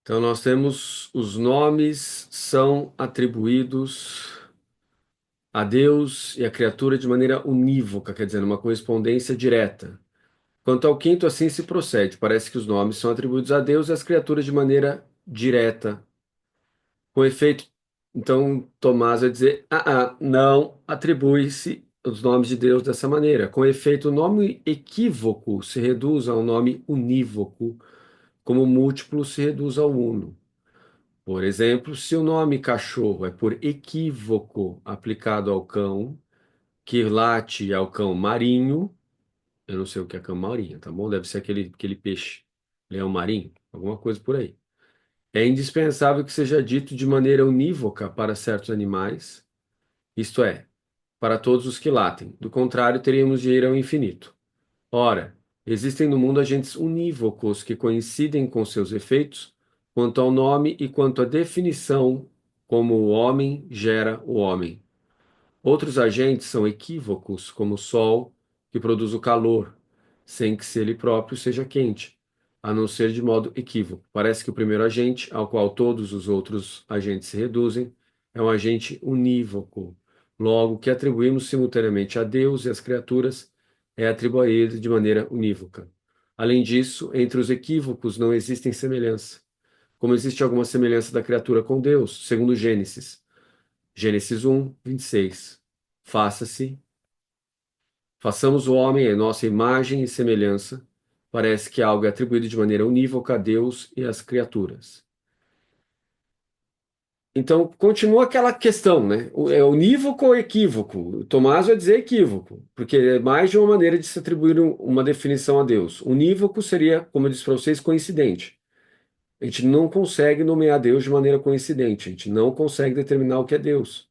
Então, nós temos os nomes são atribuídos a Deus e à criatura de maneira unívoca, quer dizer, uma correspondência direta. Quanto ao quinto, assim se procede. Parece que os nomes são atribuídos a Deus e às criaturas de maneira direta. Com efeito, então Tomás vai dizer: não atribui-se os nomes de Deus dessa maneira. Com efeito, o nome equívoco se reduz a um nome unívoco, como o múltiplo se reduz ao uno. Por exemplo, se o nome cachorro é por equívoco aplicado ao cão, que late ao cão marinho, eu não sei o que é cão marinho, tá bom? Deve ser aquele peixe, leão marinho, alguma coisa por aí. É indispensável que seja dito de maneira unívoca para certos animais, isto é, para todos os que latem. Do contrário, teríamos de ir ao infinito. Ora, existem no mundo agentes unívocos que coincidem com seus efeitos quanto ao nome e quanto à definição como o homem gera o homem. Outros agentes são equívocos, como o Sol, que produz o calor, sem que se ele próprio seja quente, a não ser de modo equívoco. Parece que o primeiro agente, ao qual todos os outros agentes se reduzem, é um agente unívoco. Logo, o que atribuímos simultaneamente a Deus e às criaturas é atribuído de maneira unívoca. Além disso, entre os equívocos não existem semelhança, como existe alguma semelhança da criatura com Deus, segundo Gênesis. Gênesis 1, 26. Faça-se, façamos o homem em nossa imagem e semelhança. Parece que algo é atribuído de maneira unívoca a Deus e às criaturas. Então, continua aquela questão, né? É unívoco ou equívoco? O Tomás vai dizer equívoco, porque é mais de uma maneira de se atribuir uma definição a Deus. Unívoco seria, como eu disse para vocês, coincidente. A gente não consegue nomear Deus de maneira coincidente, a gente não consegue determinar o que é Deus.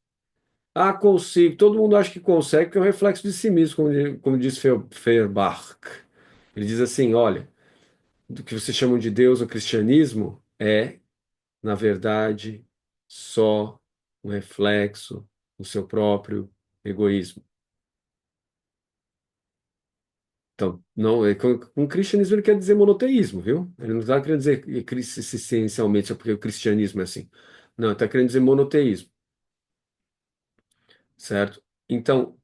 Ah, consigo. Todo mundo acha que consegue, porque é um reflexo de si mesmo, como diz Feuerbach. Ele diz assim: olha, do que vocês chamam de Deus no cristianismo é, na verdade, só um reflexo do seu próprio egoísmo. Então, não, com cristianismo ele quer dizer monoteísmo, viu? Ele não está querendo dizer essencialmente é porque o cristianismo é assim. Não, ele está querendo dizer monoteísmo, certo? Então,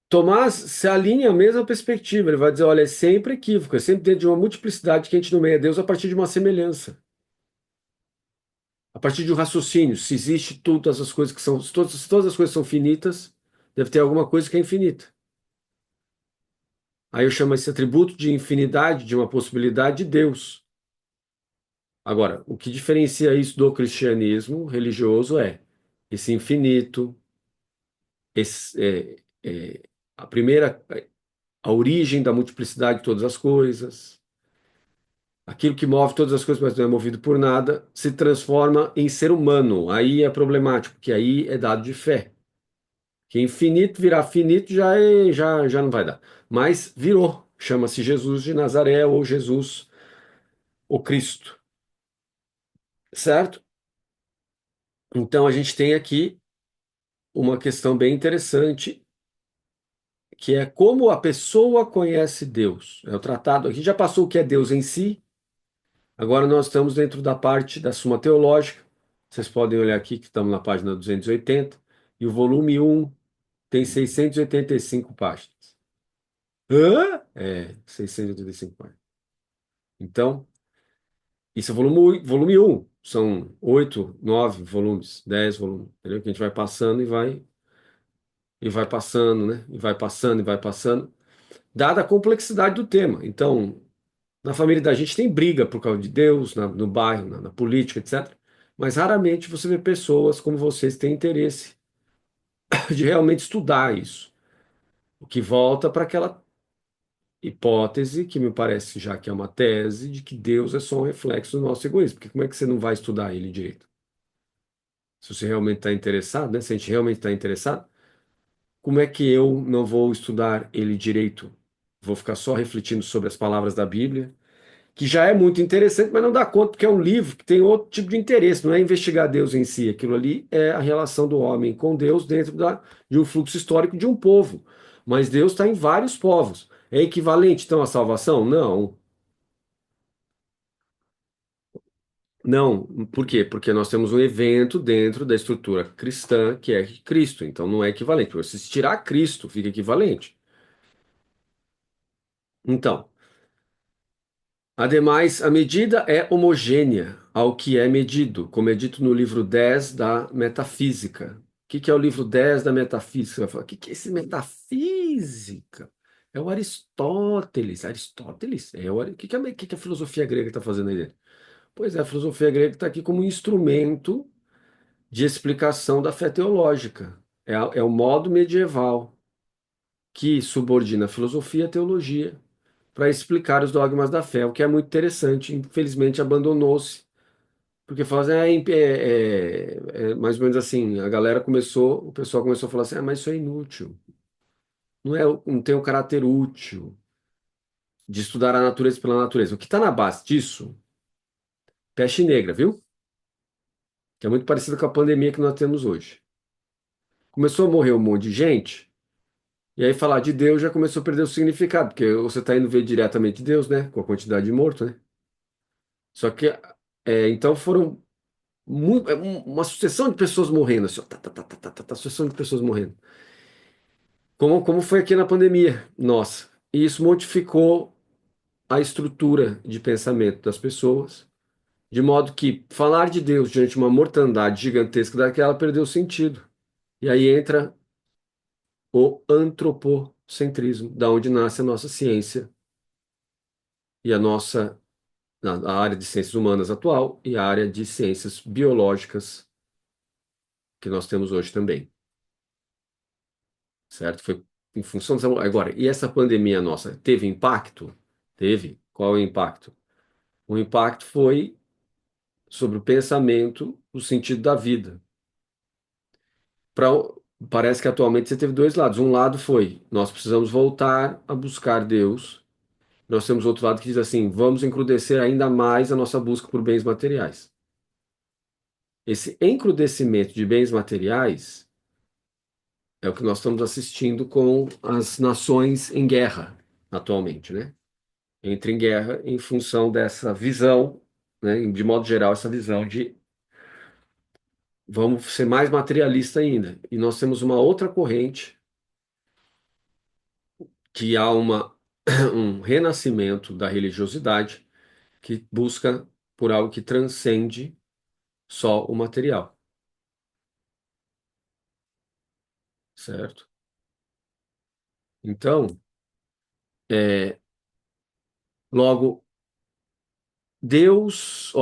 Tomás se alinha à mesma perspectiva. Ele vai dizer: olha, é sempre equívoco, é sempre dentro de uma multiplicidade que a gente nomeia Deus a partir de uma semelhança, a partir de um raciocínio. Se existe todas as coisas que são, se todas as coisas são finitas, deve ter alguma coisa que é infinita. Aí eu chamo esse atributo de infinidade, de uma possibilidade de Deus. Agora, o que diferencia isso do cristianismo religioso é esse infinito, esse, a primeira, a origem da multiplicidade de todas as coisas. Aquilo que move todas as coisas, mas não é movido por nada, se transforma em ser humano. Aí é problemático, porque aí é dado de fé. Que infinito virar finito já não vai dar. Mas virou. Chama-se Jesus de Nazaré ou Jesus o Cristo. Certo? Então a gente tem aqui uma questão bem interessante, que é como a pessoa conhece Deus. É o tratado aqui já passou o que é Deus em si. Agora nós estamos dentro da parte da Suma Teológica. Vocês podem olhar aqui que estamos na página 280, e o volume um tem 685 páginas. Hã? É, 685 páginas. Então, isso é volume 1. São 8, 9 volumes, 10 volumes, entendeu? Que a gente vai passando e vai passando, né? E vai passando e vai passando, dada a complexidade do tema. Então, na família da gente tem briga por causa de Deus, no bairro, na política, etc. Mas raramente você vê pessoas como vocês que têm interesse de realmente estudar isso. O que volta para aquela hipótese, que me parece já que é uma tese, de que Deus é só um reflexo do nosso egoísmo. Porque como é que você não vai estudar ele direito? Se você realmente está interessado, né? Se a gente realmente está interessado, como é que eu não vou estudar ele direito? Vou ficar só refletindo sobre as palavras da Bíblia, que já é muito interessante, mas não dá conta, porque é um livro que tem outro tipo de interesse, não é investigar Deus em si. Aquilo ali é a relação do homem com Deus dentro de um fluxo histórico de um povo. Mas Deus está em vários povos. É equivalente, então, à salvação? Não. Não, por quê? Porque nós temos um evento dentro da estrutura cristã que é Cristo, então não é equivalente. Se tirar Cristo, fica equivalente. Então, ademais, a medida é homogênea ao que é medido, como é dito no livro 10 da Metafísica. O que é o livro 10 da Metafísica? Vai falar, o que é esse metafísica? É o Aristóteles. Aristóteles? O que que a filosofia grega está fazendo aí dentro? Pois é, a filosofia grega está aqui como um instrumento de explicação da fé teológica. É o modo medieval que subordina a filosofia à teologia para explicar os dogmas da fé, o que é muito interessante. Infelizmente, abandonou-se, porque fala assim, mais ou menos assim, o pessoal começou a falar assim, mas isso é inútil, não tem o caráter útil de estudar a natureza pela natureza. O que está na base disso, peste negra, viu? Que é muito parecido com a pandemia que nós temos hoje. Começou a morrer um monte de gente, e aí falar de Deus já começou a perder o significado, porque você está indo ver diretamente Deus, né? Com a quantidade de mortos, né? Só que, então foram uma sucessão de pessoas morrendo, assim, ó, sucessão de pessoas morrendo. Como foi aqui na pandemia, nossa. E isso modificou a estrutura de pensamento das pessoas, de modo que falar de Deus diante de uma mortandade gigantesca daquela perdeu sentido. E aí entra o antropocentrismo, da onde nasce a nossa ciência e a área de ciências humanas atual e a área de ciências biológicas que nós temos hoje também, certo? Foi em função dessa... Agora, e essa pandemia nossa teve impacto? Teve. Qual é o impacto? O impacto foi sobre o pensamento, o sentido da vida. Pra... Parece que atualmente você teve dois lados. Um lado foi, nós precisamos voltar a buscar Deus. Nós temos outro lado que diz assim, vamos encrudescer ainda mais a nossa busca por bens materiais. Esse encrudecimento de bens materiais é o que nós estamos assistindo com as nações em guerra atualmente, né? Entra em guerra em função dessa visão, né? De modo geral, essa visão de vamos ser mais materialista ainda. E nós temos uma outra corrente que há um renascimento da religiosidade que busca por algo que transcende só o material, certo? Então, é, logo Deus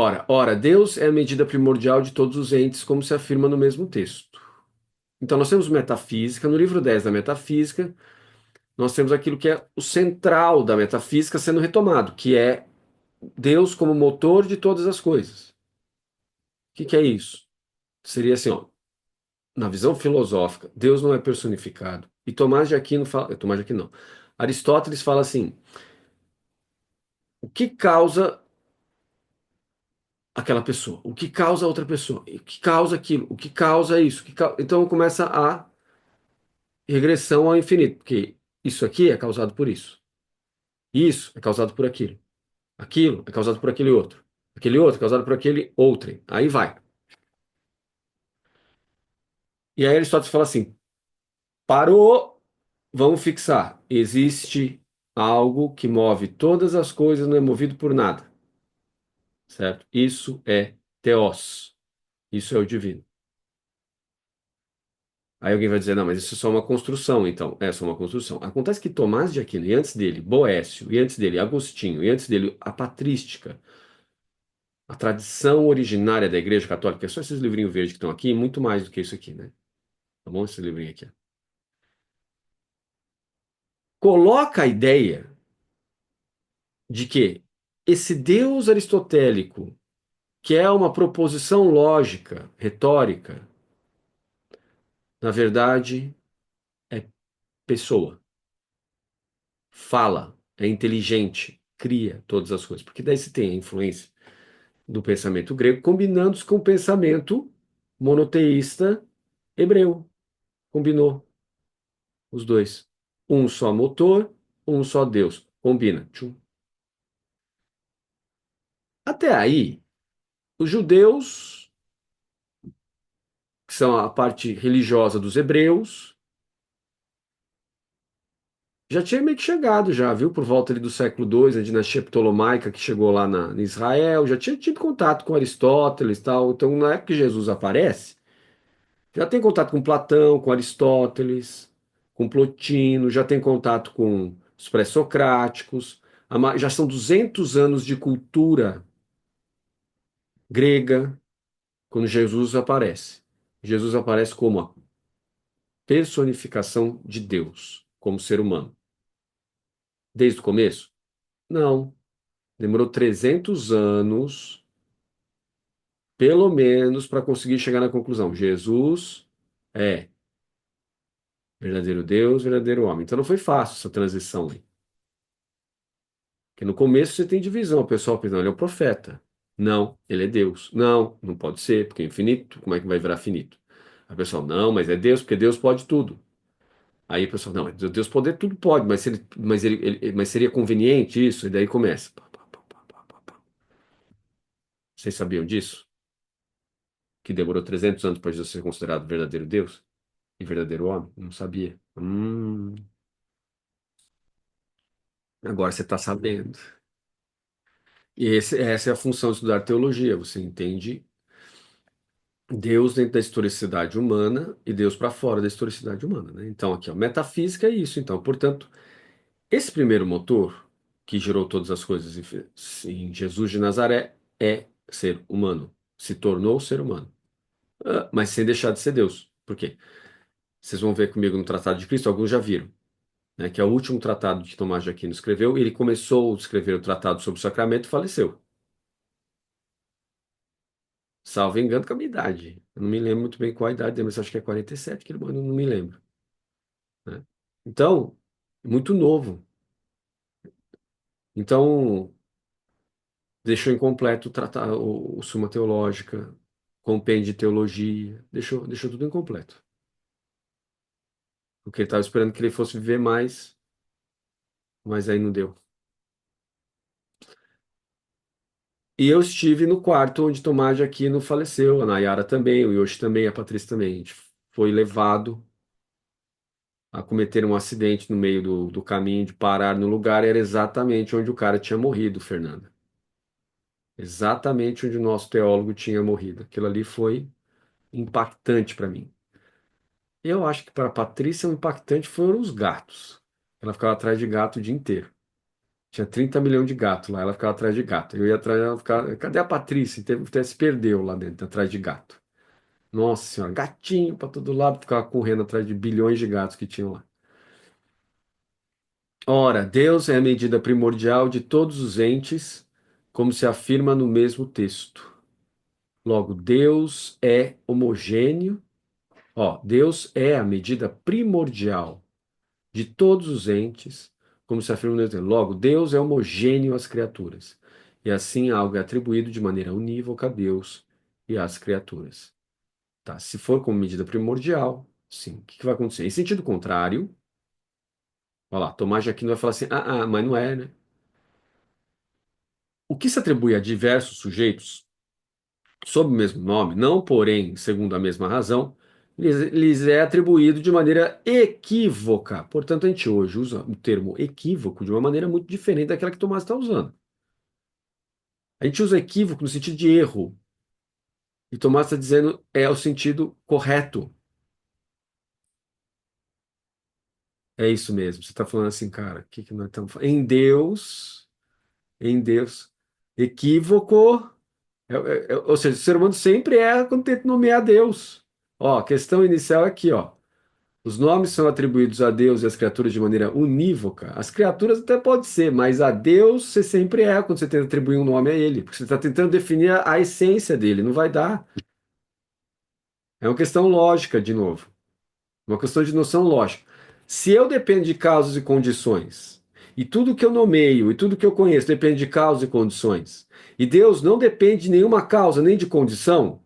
é a medida primordial de todos os entes, como se afirma no mesmo texto. Então, nós temos metafísica, no livro 10 da metafísica, nós temos aquilo que é o central da metafísica sendo retomado, que é Deus como motor de todas as coisas. O que é isso? Seria assim, ó, na visão filosófica, Deus não é personificado. E Tomás de Aquino fala, Tomás de Aquino não. Aristóteles fala assim: o que causa aquela pessoa? O que causa a outra pessoa? O que causa aquilo? O que causa isso? Então começa a regressão ao infinito, porque isso aqui é causado por isso. Isso é causado por aquilo. Aquilo é causado por aquele outro. Aquele outro é causado por aquele outro. Aí vai. E aí Aristóteles fala assim: parou, vamos fixar. Existe algo que move todas as coisas, não é movido por nada. Certo? Isso é Theos. Isso é o divino. Aí alguém vai dizer, não, mas isso é só uma construção, então. É só uma construção. Acontece que Tomás de Aquino, e antes dele, Boécio, e antes dele, Agostinho, e antes dele, a patrística, a tradição originária da Igreja Católica, que é só esses livrinhos verdes que estão aqui, muito mais do que isso aqui, né? Tá bom? Esse livrinho aqui. Ó. Coloca a ideia de que esse Deus aristotélico, que é uma proposição lógica, retórica, na verdade, é pessoa, fala, é inteligente, cria todas as coisas. Porque daí você tem a influência do pensamento grego combinando-se com o pensamento monoteísta hebreu. Combinou os dois. Um só motor, um só Deus. Combina. Tchum. Até aí, Os judeus, que são a parte religiosa dos hebreus, já tinha meio que chegado já, viu? Por volta ali do século II, a dinastia Ptolomaica que chegou lá em Israel, já tinha tido contato com Aristóteles e tal. Então, na época que Jesus aparece, já tem contato com Platão, com Aristóteles, com Plotino, já tem contato com os pré-socráticos. Já são 200 anos de cultura grega quando Jesus aparece. Jesus aparece como a personificação de Deus, como ser humano. Desde o começo? Não. Demorou 300 anos, pelo menos, para conseguir chegar na conclusão. Jesus é verdadeiro Deus, verdadeiro homem. Então não foi fácil essa transição aí. Porque no começo você tem divisão. O pessoal pensa, não, ele é o profeta. Não, ele é Deus. Não, não pode ser, porque é infinito. Como é que vai virar finito? A pessoa, não, mas é Deus, porque Deus pode tudo. Aí a pessoa, não, mas Deus poder tudo pode, mas, mas seria conveniente isso? E daí começa. Pá, pá, pá, pá, pá, pá, pá. Vocês sabiam disso? Que demorou 300 anos para Jesus ser considerado verdadeiro Deus e verdadeiro homem? Não sabia. Agora você está sabendo. E essa é a função de estudar teologia. Você entende Deus dentro da historicidade humana e Deus para fora da historicidade humana, né? Então, aqui, ó, metafísica é isso. Então, portanto, esse primeiro motor que gerou todas as coisas em Jesus de Nazaré é ser humano. Se tornou ser humano. Mas sem deixar de ser Deus. Por quê? Vocês vão ver comigo no Tratado de Cristo, alguns já viram, né, que é o último tratado que Tomás de Aquino escreveu. Ele começou a escrever o tratado sobre o sacramento e faleceu. Salvo engano com a minha idade. Eu não me lembro muito bem qual a idade dele, mas acho que é 47 que ele morreu, não me lembro, né? Então, muito novo. Então, deixou incompleto o tratado, o Suma Teológica, compêndio de teologia, deixou tudo incompleto. Porque ele estava esperando que ele fosse viver mais, mas aí não deu. E eu estive no quarto onde Tomás de Aquino faleceu, a Nayara também, o Yoshi também, a Patrícia também. A gente foi levado a cometer um acidente no meio do caminho, de parar no lugar, era exatamente onde o cara tinha morrido, Fernanda. Exatamente onde o nosso teólogo tinha morrido. Aquilo ali foi impactante para mim. Eu acho que para a Patrícia o impactante foram os gatos. Ela ficava atrás de gato o dia inteiro. Tinha 30 milhões de gatos lá, ela ficava atrás de gato. Eu ia atrás, ela ficava, cadê a Patrícia? Até se perdeu lá dentro, atrás de gato. Nossa senhora, gatinho para todo lado, ficava correndo atrás de bilhões de gatos que tinham lá. Ora, Deus é a medida primordial de todos os entes, como se afirma no mesmo texto. Logo, Deus é homogêneo. Ó, Deus é a medida primordial de todos os entes, como se afirma no mesmo texto. Logo, Deus é homogêneo às criaturas. E assim algo é atribuído de maneira unívoca a Deus e às criaturas. Tá, se for como medida primordial, sim. O que que vai acontecer? Em sentido contrário, olha lá, Tomás de Aquino vai falar assim: mas não é, né? O que se atribui a diversos sujeitos, sob o mesmo nome, não porém segundo a mesma razão, lhes é atribuído de maneira equívoca. Portanto, a gente hoje usa o termo equívoco de uma maneira muito diferente daquela que Tomás está usando. A gente usa equívoco no sentido de erro, e Tomás está dizendo é o sentido correto. É isso mesmo. Você está falando assim, cara, o que que nós estamos falando? Em Deus, equívoco. Ou seja, o ser humano sempre erra quando tenta nomear Deus. Ó, a questão inicial é aqui, ó. Os nomes são atribuídos a Deus e às criaturas de maneira unívoca. As criaturas até pode ser, mas a Deus você sempre erra quando você tenta atribuir um nome a ele, porque você está tentando definir a essência dele, não vai dar. É uma questão lógica, de novo. Uma questão de noção lógica. Se eu dependo de causas e condições, e tudo que eu nomeio e tudo que eu conheço depende de causas e condições, e Deus não depende de nenhuma causa nem de condição,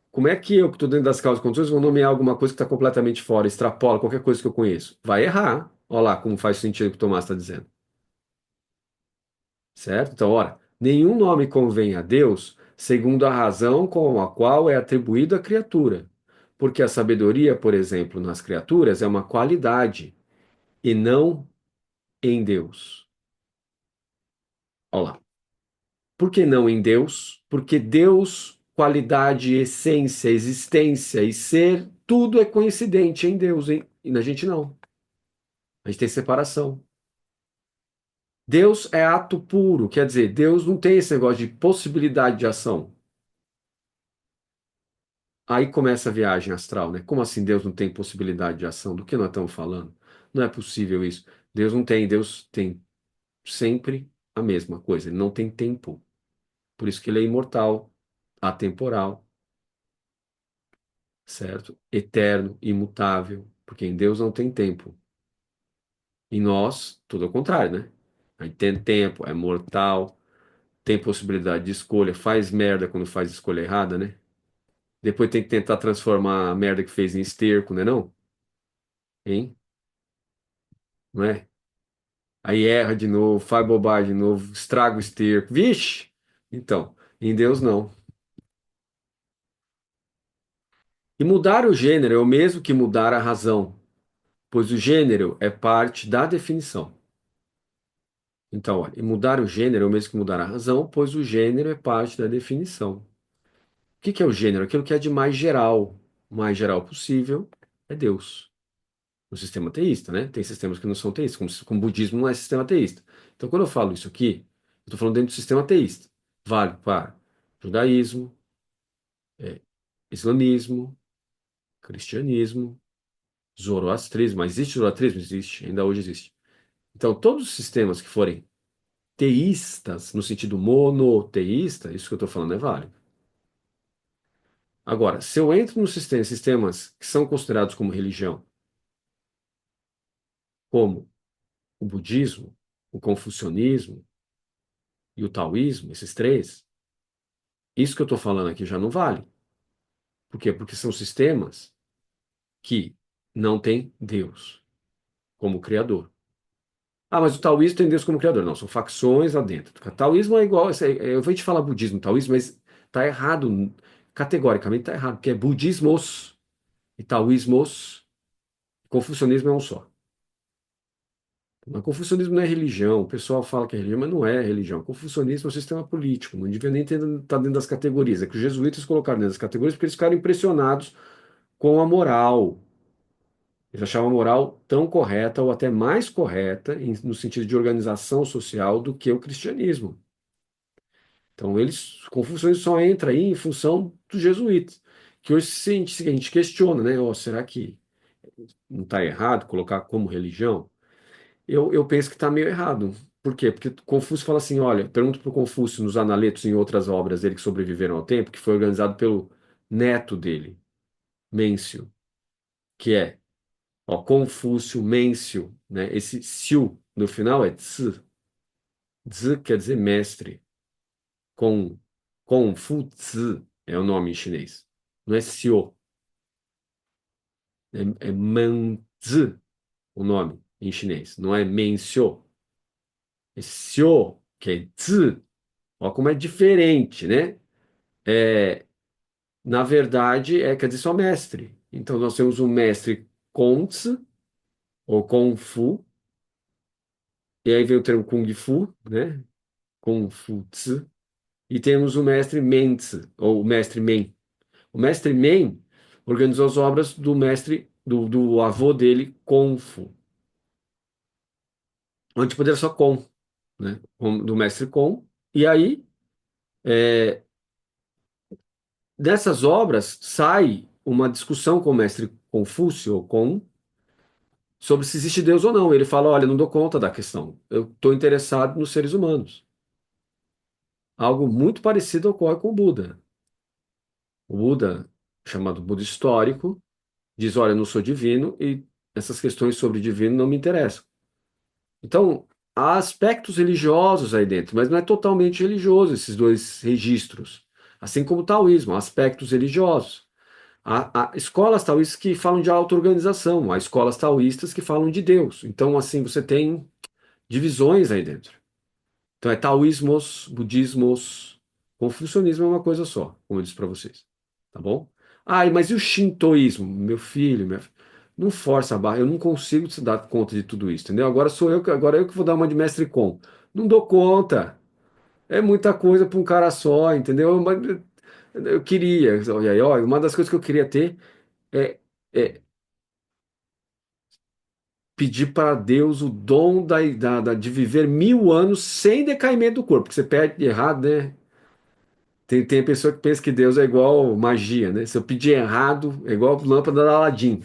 como é que eu, que estou dentro das causas e condições, vou nomear alguma coisa que está completamente fora, extrapola qualquer coisa que eu conheço? Vai errar. Olha lá como faz sentido o que o Tomás está dizendo. Certo? Então, ora, nenhum nome convém a Deus segundo a razão com a qual é atribuída à criatura. Porque a sabedoria, por exemplo, nas criaturas é uma qualidade e não em Deus. Olha lá. Por que não em Deus? Porque Deus, qualidade, essência, existência e ser, tudo é coincidente em Deus, hein? E na gente não. A gente tem separação. Deus é ato puro, quer dizer, Deus não tem esse negócio de possibilidade de ação. Aí começa a viagem astral, né? Como assim Deus não tem possibilidade de ação? Do que nós estamos falando? Não é possível isso. Deus tem sempre a mesma coisa, ele não tem tempo. Por isso que ele é imortal, atemporal, certo? Eterno, imutável, porque em Deus não tem tempo. Em nós, tudo ao contrário, né? A gente tem tempo, é mortal, tem possibilidade de escolha, faz merda quando faz escolha errada, né? Depois tem que tentar transformar a merda que fez em esterco, né não? Hein? Não é? Aí erra de novo, faz bobagem de novo, estraga o esterco. Vixe! Então, em Deus não. E mudar o gênero é o mesmo que mudar a razão, pois o gênero é parte da definição. Então, olha, e mudar o gênero é o mesmo que mudar a razão, pois o gênero é parte da definição. O que que é o gênero? Aquilo que é de o mais geral possível é Deus. No sistema teísta, né? Tem sistemas que não são teístas, como o budismo não é sistema teísta. Então, quando eu falo isso aqui, eu estou falando dentro do sistema teísta. Vale para judaísmo, é, islamismo, cristianismo, zoroastrismo. Mas existe zoroastrismo? Existe, ainda hoje existe. Então, todos os sistemas que forem teístas, no sentido monoteísta, isso que eu estou falando é válido. Agora, se eu entro nos sistemas que são considerados como religião, como o budismo, o confucionismo e o taoísmo, esses três, isso que eu estou falando aqui já não vale. Por quê? Porque são sistemas que não têm Deus como criador. Ah, mas o taoísmo tem Deus como criador. Não, são facções lá dentro. O taoísmo é igual. Eu vou te falar budismo, taoísmo, mas está errado. Categoricamente está errado, porque é budismos e taoísmos. Confucionismo é um só. Mas confucionismo não é religião. O pessoal fala que é religião, mas não é religião. Confucionismo é um sistema político. Não devia nem estar dentro das categorias. É que os jesuítas colocaram dentro das categorias porque eles ficaram impressionados com a moral. Eles achavam a moral tão correta ou até mais correta no sentido de organização social do que o cristianismo. Então, Confúcio só entra aí em função dos jesuítas, que hoje a gente questiona, né? Oh, será que não está errado colocar como religião? Eu penso que está meio errado. Por quê? Porque Confúcio fala assim, olha, pergunto para o Confúcio nos Analetos e em outras obras dele que sobreviveram ao tempo, que foi organizado pelo neto dele, Mêncio, que é, ó, Confúcio, Mêncio, né? Esse Siu no final é Tzu. Tzu quer dizer mestre. Com Confúcio é o nome em chinês. Não é Xiu, é Manzi o nome em chinês. Não é Menxiu, é Xiu, que é Tzu. Olha como é diferente, né? É, na verdade, quer dizer só mestre. Então, nós temos o mestre Kongzi, ou Kung Fu, e aí vem o termo Kung Fu, né? Kung Fu Tzu, e temos o mestre Menzi, ou o mestre Men. O mestre Men organizou as obras do mestre, do avô dele, Kung Fu. Onde poderia só Kong, né? Do mestre Kong. E aí, é, dessas obras, sai uma discussão com o mestre Confúcio, ou Kong, sobre se existe Deus ou não. Ele fala: olha, não dou conta da questão. Eu estou interessado nos seres humanos. Algo muito parecido ocorre com o Buda. O Buda, chamado Buda histórico, diz: olha, eu não sou divino e essas questões sobre divino não me interessam. Então, há aspectos religiosos aí dentro, mas não é totalmente religioso esses dois registros. Assim como o taoísmo, há aspectos religiosos. Há escolas taoístas que falam de auto-organização, há escolas taoístas que falam de Deus. Então, assim, você tem divisões aí dentro. Então, é taoísmos, budismos, Confucionismo é uma coisa só, como eu disse para vocês. Tá bom? Ah, mas e o shintoísmo? Meu filho, não força a barra. Eu não consigo se dar conta de tudo isso, entendeu? Agora eu que vou dar uma de mestre com. Não dou conta. É muita coisa para um cara só, entendeu? Mas eu queria. Olha aí, ó, uma das coisas que eu queria ter é, é pedir para Deus o dom de viver 1000 anos sem decaimento do corpo, porque você perde errado, né? Tem pessoa que pensa que Deus é igual magia, né? Se eu pedir errado, é igual lâmpada da Aladim.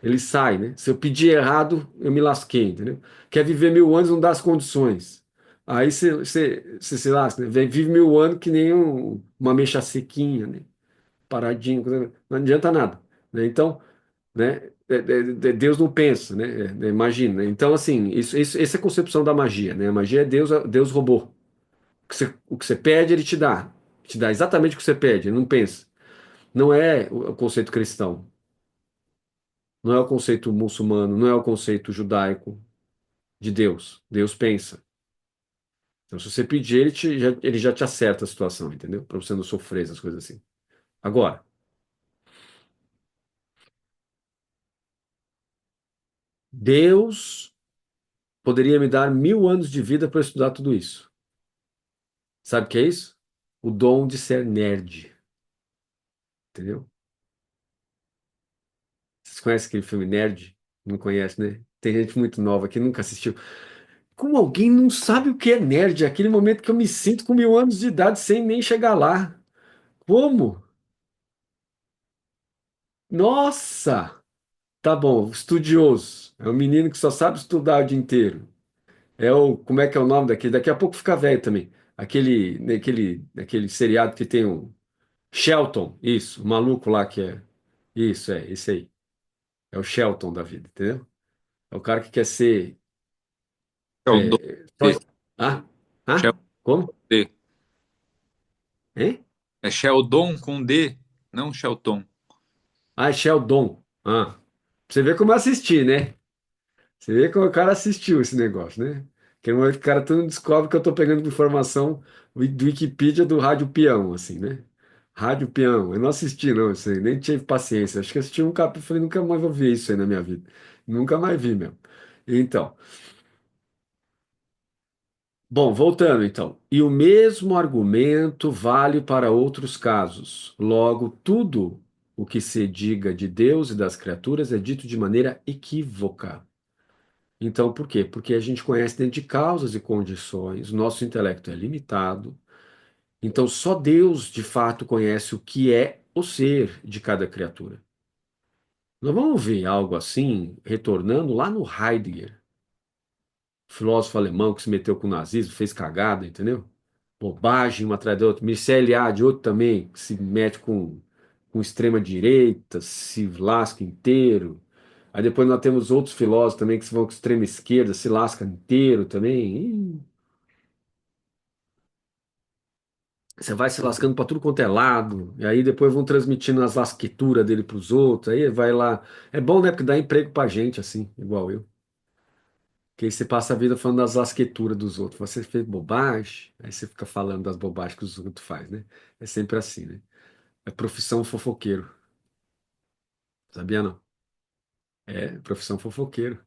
Ele sai, né? Se eu pedir errado, eu me lasquei, entendeu? Quer viver 1000 anos, não dá as condições. Aí você se lasca, né? Vive 1000 anos que nem uma mecha sequinha, né? Paradinho, não adianta nada, né? Então, né? Deus não pensa, né? Imagina, né? Então, assim, essa é a concepção da magia, né? A magia é Deus robô. O que você pede, ele te dá. Te dá exatamente o que você pede, ele não pensa. Não é o conceito cristão, não é o conceito muçulmano, não é o conceito judaico de Deus. Deus pensa. Então, se você pedir, ele já te acerta a situação, entendeu? Para você não sofrer essas coisas assim. Agora, Deus poderia me dar 1000 anos de vida para estudar tudo isso. Sabe o que é isso? O dom de ser nerd, entendeu? Vocês conhecem aquele filme Nerd? Não conhece, né? Tem gente muito nova que nunca assistiu. Como alguém não sabe o que é nerd? É aquele momento que eu me sinto com 1000 anos de idade sem nem chegar lá. Como? Nossa! Tá bom, estudioso. É um menino que só sabe estudar o dia inteiro. Como é que é o nome daquele? Daqui a pouco fica velho também. Aquele seriado que tem um Shelton, isso, o maluco lá que é. Isso, esse aí. É o Shelton da vida, entendeu? É o cara que quer ser. Sheldon Só... D. Ah? Ah? Sheldon Como? D. Hein? É Sheldon com D, não Shelton. Ah, é Sheldon. Ah. Você vê como eu assisti, né? Você vê como o cara assistiu esse negócio, né? Que no momento que o cara todo descobre que eu tô pegando informação do Wikipedia do Rádio Peão, assim, né? Rádio Peão. Eu não assisti, não, isso aí, nem tive paciência. Acho que assisti um capítulo e falei, nunca mais vou ver isso aí na minha vida. Nunca mais vi mesmo. Então, bom, voltando então. E o mesmo argumento vale para outros casos. Logo, tudo o que se diga de Deus e das criaturas é dito de maneira equívoca. Então, por quê? Porque a gente conhece dentro de causas e condições, o nosso intelecto é limitado. Então, só Deus, de fato, conhece o que é o ser de cada criatura. Nós vamos ver algo assim retornando lá no Heidegger, filósofo alemão que se meteu com o nazismo, fez cagada, entendeu? Bobagem uma atrás da outra. Mircea Eliade, outro também, que se mete com extrema direita, se lasca inteiro. Aí depois nós temos outros filósofos também que vão com extrema esquerda, se lasca inteiro também. Você vai se lascando para tudo quanto é lado, e aí depois vão transmitindo as lasquituras dele para os outros, aí vai lá. É bom, né? Porque dá emprego pra gente, assim, igual eu. Que aí você passa a vida falando das lasqueturas dos outros. Você fez bobagem, aí você fica falando das bobagens que os outros fazem, né? É sempre assim, né? É profissão fofoqueiro. Sabia não? É, profissão fofoqueiro.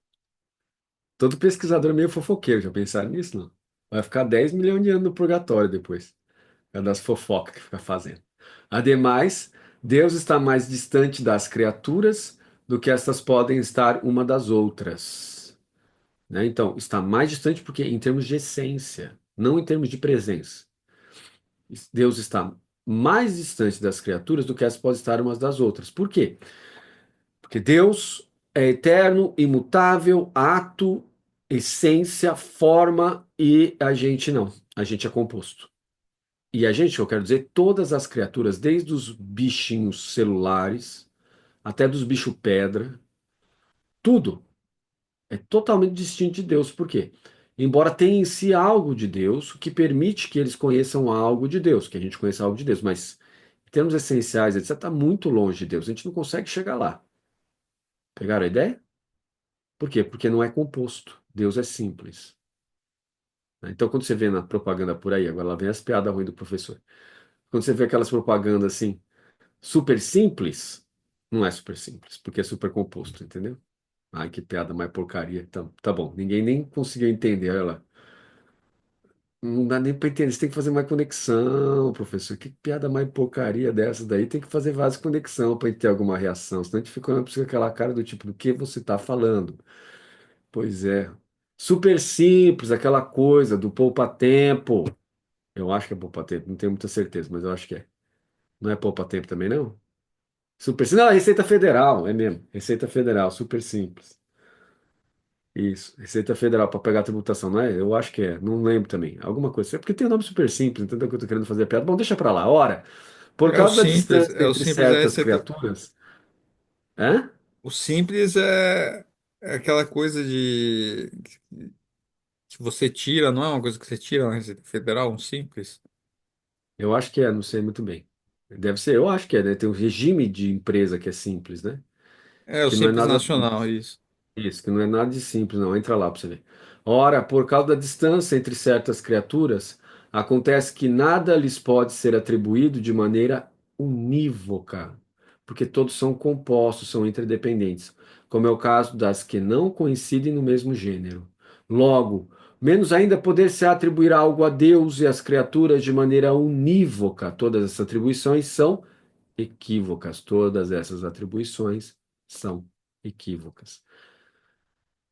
Todo pesquisador é meio fofoqueiro, já pensaram nisso, não? Vai ficar 10 milhões de anos no purgatório depois. É das fofocas que fica fazendo. Ademais, Deus está mais distante das criaturas do que estas podem estar uma das outras, né? Então, está mais distante porque em termos de essência, não em termos de presença. Deus está mais distante das criaturas do que elas podem estar umas das outras. Por quê? Porque Deus é eterno, imutável, ato, essência, forma e a gente não. A gente é composto. E a gente, eu quero dizer, todas as criaturas, desde os bichinhos celulares até dos bichos pedra, tudo é totalmente distinto de Deus. Por quê? Embora tenha em si algo de Deus, o que permite que eles conheçam algo de Deus, que a gente conheça algo de Deus, mas em termos essenciais, etc., está muito longe de Deus. A gente não consegue chegar lá. Pegaram a ideia? Por quê? Porque não é composto. Deus é simples. Né? Então, quando você vê na propaganda por aí, agora lá vem as piadas ruins do professor. Quando você vê aquelas propagandas assim, super simples, não é super simples, porque é super composto, entendeu? Ai, que piada mais porcaria. Então, tá bom, ninguém nem conseguiu entender. Olha lá. Não dá nem para entender. Você tem que fazer mais conexão, professor. Que piada mais porcaria dessa daí? Tem que fazer várias conexão para ter alguma reação. Senão a gente fica olhando para você com aquela cara do tipo, do que você está falando? Pois é. Super simples, aquela coisa do poupa-tempo. Eu acho que é poupa-tempo, não tenho muita certeza, mas eu acho que é. Não é poupa-tempo também, não? Super simples. Não, é Receita Federal, é mesmo. Receita Federal, super simples. Isso, Receita Federal para pegar a tributação, não é? Eu acho que é, não lembro também. Alguma coisa assim. É porque tem um nome super simples, entendeu que eu tô querendo fazer a piada? Bom, deixa pra lá. Ora, por causa da distância O entre simples é certas receita. criaturas. Hã? O simples é aquela coisa de que você tira, não é uma coisa que você tira na Receita Federal, um simples? Eu acho que é, não sei muito bem. Deve ser, eu acho que é, né? Tem um regime de empresa que é simples, né? É o Que não é simples nada. nacional, isso. Isso, que não é nada de simples, não. Entra lá para você ver. Ora, por causa da distância entre certas criaturas, acontece que nada lhes pode ser atribuído de maneira unívoca, porque todos são compostos, são interdependentes, como é o caso das que não coincidem no mesmo gênero. Logo, menos ainda poder-se atribuir algo a Deus e às criaturas de maneira unívoca. Todas essas atribuições são equívocas. Todas essas atribuições são equívocas.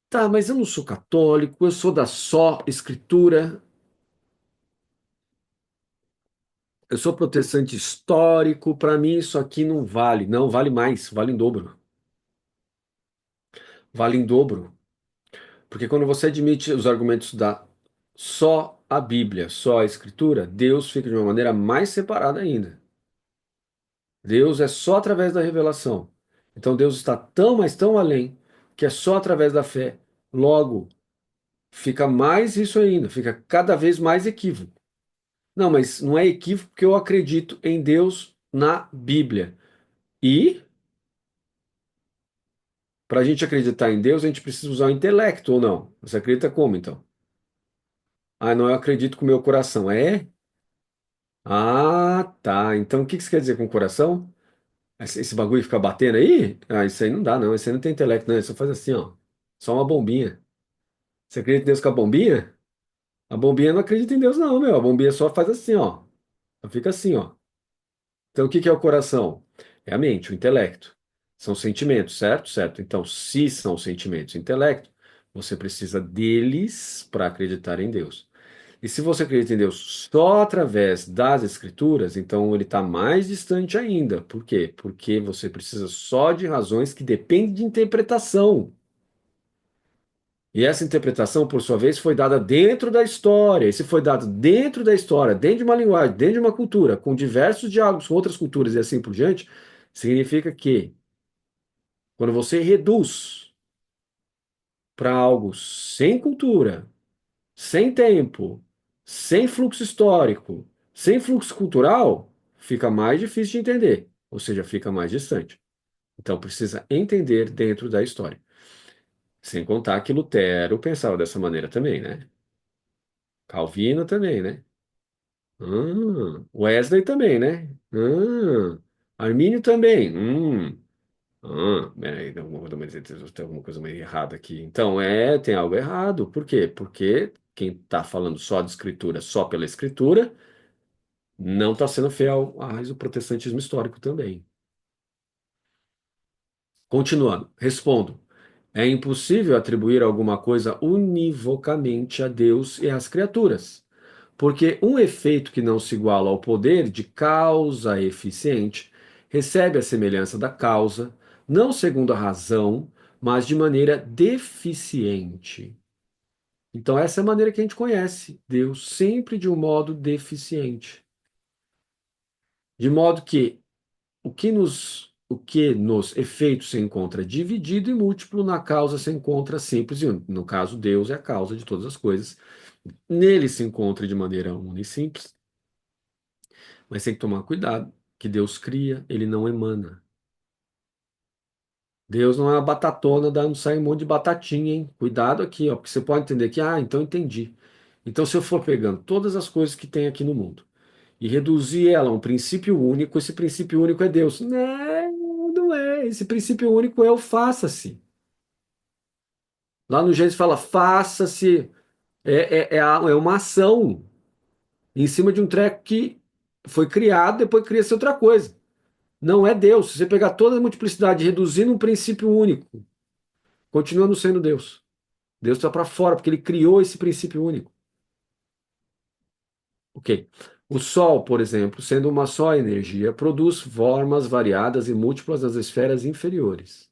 Tá, mas eu não sou católico, eu sou da só escritura, eu sou protestante histórico, para mim isso aqui não vale. Não, vale mais, vale em dobro. Vale em dobro. Porque quando você admite os argumentos da só a Bíblia, só a escritura, Deus fica de uma maneira mais separada ainda. Deus é só através da revelação. Então Deus está tão, mas tão além, que é só através da fé. Logo, fica mais isso ainda, fica cada vez mais equívoco. Não, mas não é equívoco porque eu acredito em Deus na Bíblia. E, para a gente acreditar em Deus, a gente precisa usar o intelecto ou não? Você acredita como, então? Ah, não, eu acredito com o meu coração. É? Ah, tá. Então o que que você quer dizer com o coração? Esse bagulho fica batendo aí? Ah, isso aí não dá, não. Isso aí não tem intelecto, não. Isso só faz assim, ó. Só uma bombinha. Você acredita em Deus com a bombinha? A bombinha não acredita em Deus, não, meu. A bombinha só faz assim, ó. Só fica assim, ó. Então, o que que é o coração? É a mente, o intelecto. São sentimentos, certo? Certo. Então, se são sentimentos e intelecto, você precisa deles para acreditar em Deus. E se você acredita em Deus só através das Escrituras, então ele está mais distante ainda. Por quê? Porque você precisa só de razões que dependem de interpretação. E essa interpretação, por sua vez, foi dada dentro da história. E se foi dado dentro da história, dentro de uma linguagem, dentro de uma cultura, com diversos diálogos com outras culturas e assim por diante, significa que quando você reduz para algo sem cultura, sem tempo, sem fluxo histórico, sem fluxo cultural, fica mais difícil de entender, ou seja, fica mais distante. Então precisa entender dentro da história. Sem contar que Lutero pensava dessa maneira também, né? Calvino também, né? Wesley também, né? Armínio também. Peraí, tem alguma coisa meio errada aqui. Então, tem algo errado. Por quê? Porque quem está falando só de escritura, só pela escritura, não está sendo fiel à raiz do protestantismo histórico também. Continuando, respondo. É impossível atribuir alguma coisa univocamente a Deus e às criaturas, porque um efeito que não se iguala ao poder de causa eficiente recebe a semelhança da causa, não segundo a razão, mas de maneira deficiente. Então, essa é a maneira que a gente conhece Deus, sempre de um modo deficiente. De modo que o que nos efeitos se encontra dividido e múltiplo, na causa se encontra simples e único. No caso, Deus é a causa de todas as coisas. Nele se encontra de maneira única e simples, mas tem que tomar cuidado, que Deus cria, ele não emana. Deus não é uma batatona, não sai um monte de batatinha, hein? Cuidado aqui, ó, porque você pode entender que, então entendi. Então, se eu for pegando todas as coisas que tem aqui no mundo e reduzir ela a um princípio único, esse princípio único é Deus. Não, não é. Esse princípio único é o faça-se. Lá no Gênesis fala faça-se. É uma ação em cima de um treco que foi criado, depois cria-se outra coisa. Não é Deus. Se você pegar toda a multiplicidade e reduzir num princípio único, continua não sendo Deus. Deus está para fora, porque ele criou esse princípio único. Ok. O Sol, por exemplo, sendo uma só energia, produz formas variadas e múltiplas nas esferas inferiores.